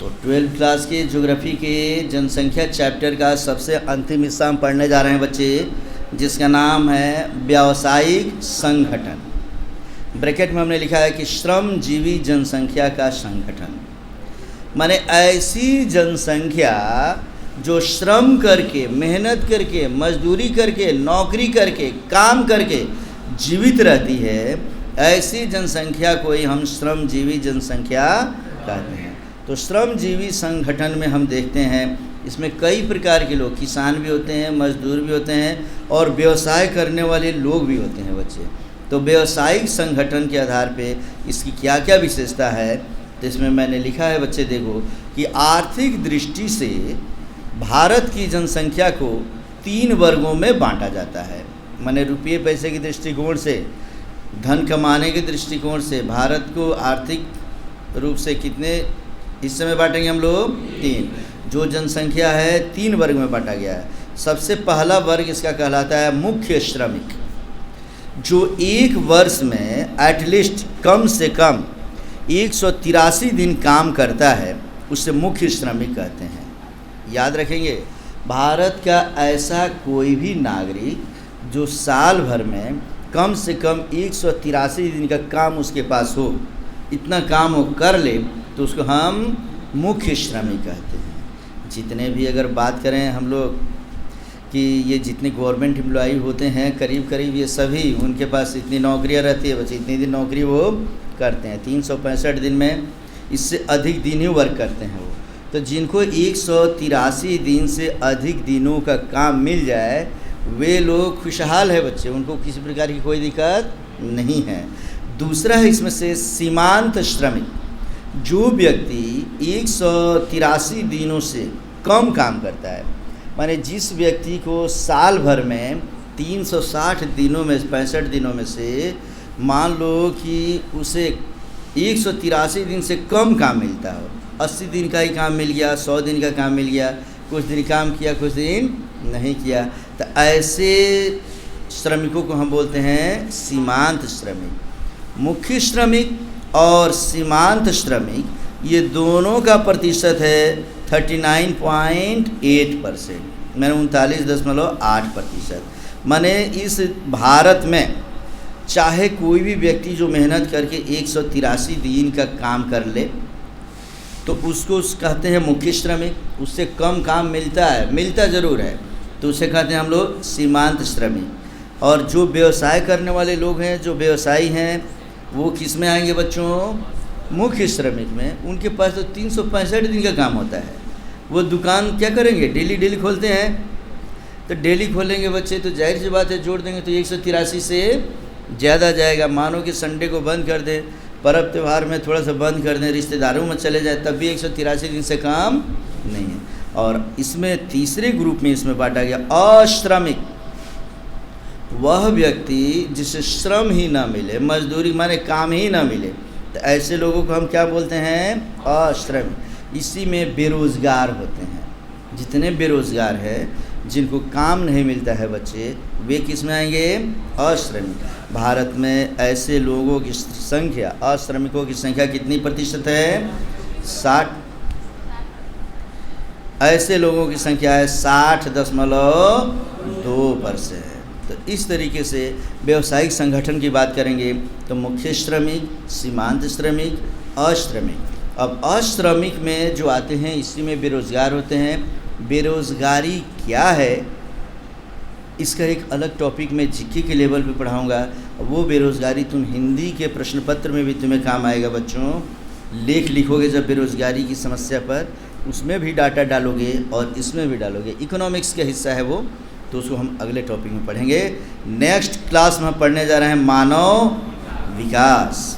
तो 12th class के geography के जनसंख्या चैप्टर का सबसे अंतिम हिस्सा हम पढ़ने जा रहे हैं बच्चे, जिसका नाम है व्यावसायिक संगठन। ब्रैकेट में हमने लिखा है कि श्रमजीवी जनसंख्या का संगठन, माने ऐसी जनसंख्या जो श्रम करके, मेहनत करके, मजदूरी करके, नौकरी करके, काम करके जीवित रहती है, ऐसी जनसंख्या को ही हम श्रमजीवी जनसंख्या कहते हैं। तो श्रमजीवी संगठन में हम देखते हैं इसमें कई प्रकार के लोग, किसान भी होते हैं, मजदूर भी होते हैं और व्यवसाय करने वाले लोग भी होते हैं बच्चे। तो व्यावसायिक संगठन के आधार पे इसकी क्या क्या विशेषता है, तो इसमें मैंने लिखा है बच्चे देखो कि आर्थिक दृष्टि से भारत की जनसंख्या को 3 वर्गों में बांटा जाता है। माने रुपये पैसे की दृष्टिकोण से, धन कमाने के दृष्टिकोण से भारत को आर्थिक रूप से कितने हिस्से में बांटेंगे हम लोग? 3। जो जनसंख्या है 3 वर्ग में बांटा गया है। सबसे पहला वर्ग इसका कहलाता है मुख्य श्रमिक, जो एक वर्ष में एटलीस्ट कम से कम 183 दिन काम करता है, उसे मुख्य श्रमिक कहते हैं। याद रखेंगे, भारत का ऐसा कोई भी नागरिक जो साल भर में कम से कम 183 दिन का काम उसके पास हो, इतना काम वो कर ले, तो उसको हम मुख्य श्रमिक कहते हैं। जितने भी अगर बात करें हम लोग कि ये जितने गवर्नमेंट एम्प्लॉई होते हैं, करीब करीब ये सभी, उनके पास इतनी नौकरियां रहती है बच्चे, इतनी दिन नौकरी वो करते हैं। 365 दिन में इससे अधिक दिन ही वर्क करते हैं वो। तो जिनको 183 दिन से अधिक दिनों का काम मिल जाए, वे लोग खुशहाल है बच्चे, उनको किसी प्रकार की कोई दिक्कत नहीं है। दूसरा है इसमें से सीमांत श्रमिक, जो व्यक्ति 183 दिनों से कम काम करता है। माने जिस व्यक्ति को साल भर में 360 दिनों में 65 दिनों में से मान लो कि उसे 183 दिन से कम काम मिलता हो, 80 दिन का ही काम मिल गया, 100 दिन का काम मिल गया, कुछ दिन काम किया कुछ दिन नहीं किया, तो ऐसे श्रमिकों को हम बोलते हैं सीमांत श्रमिक। मुख्य श्रमिक और सीमांत श्रमिक, ये दोनों का प्रतिशत है 39.8%, मैंने 39.8%। माने इस भारत में चाहे कोई भी व्यक्ति जो मेहनत करके 183 दिन का काम कर ले, तो उसको कहते हैं मुख्य श्रमिक। उससे कम काम मिलता है, मिलता ज़रूर है, तो उसे कहते हैं हम लोग सीमांत श्रमिक। और जो व्यवसाय करने वाले लोग हैं, जो व्यवसायी हैं, वो किस में आएंगे बच्चों? मुख्य श्रमिक में। उनके पास तो 365 दिन का काम होता है। वो दुकान क्या करेंगे? डेली खोलते हैं। तो डेली खोलेंगे बच्चे, तो जाहिर सी बात है जोड़ देंगे तो 183 से ज़्यादा जाएगा। मानो कि संडे को बंद कर दें, पर्व त्यौहार में थोड़ा सा बंद कर दें, रिश्तेदारों में चले जाए, तब भी 183 दिन से काम नहीं है। और इसमें तीसरे ग्रुप में इसमें बांटा गया अश्रमिक, वह व्यक्ति जिसे श्रम ही ना मिले, मजदूरी माने काम ही ना मिले, तो ऐसे लोगों को हम क्या बोलते हैं? अश्रमिक। इसी में बेरोज़गार होते हैं। जितने बेरोज़गार हैं, जिनको काम नहीं मिलता है बच्चे, वे किस में आएंगे? अश्रमिक। भारत में ऐसे लोगों की संख्या, अश्रमिकों की संख्या कितनी प्रतिशत है? 60। ऐसे लोगों की संख्या है 60.2%। तो इस तरीके से व्यावसायिक संगठन की बात करेंगे तो मुख्य श्रमिक, सीमांत श्रमिक, अश्रमिक। अब अश्रमिक में जो आते हैं, इसी में बेरोज़गार होते हैं। बेरोज़गारी क्या है, इसका एक अलग टॉपिक मैं जीके के लेवल पे पढ़ाऊँगा। वो बेरोज़गारी तुम हिंदी के प्रश्न पत्र में भी तुम्हें काम आएगा बच्चों। लेख लिखोगे जब बेरोज़गारी की समस्या पर, उसमें भी डाटा डालोगे और इसमें भी डालोगे। इकोनॉमिक्स का हिस्सा है वो, तो उसको हम अगले टॉपिक में पढ़ेंगे। नेक्स्ट क्लास में हम पढ़ने जा रहे हैं मानव विकास।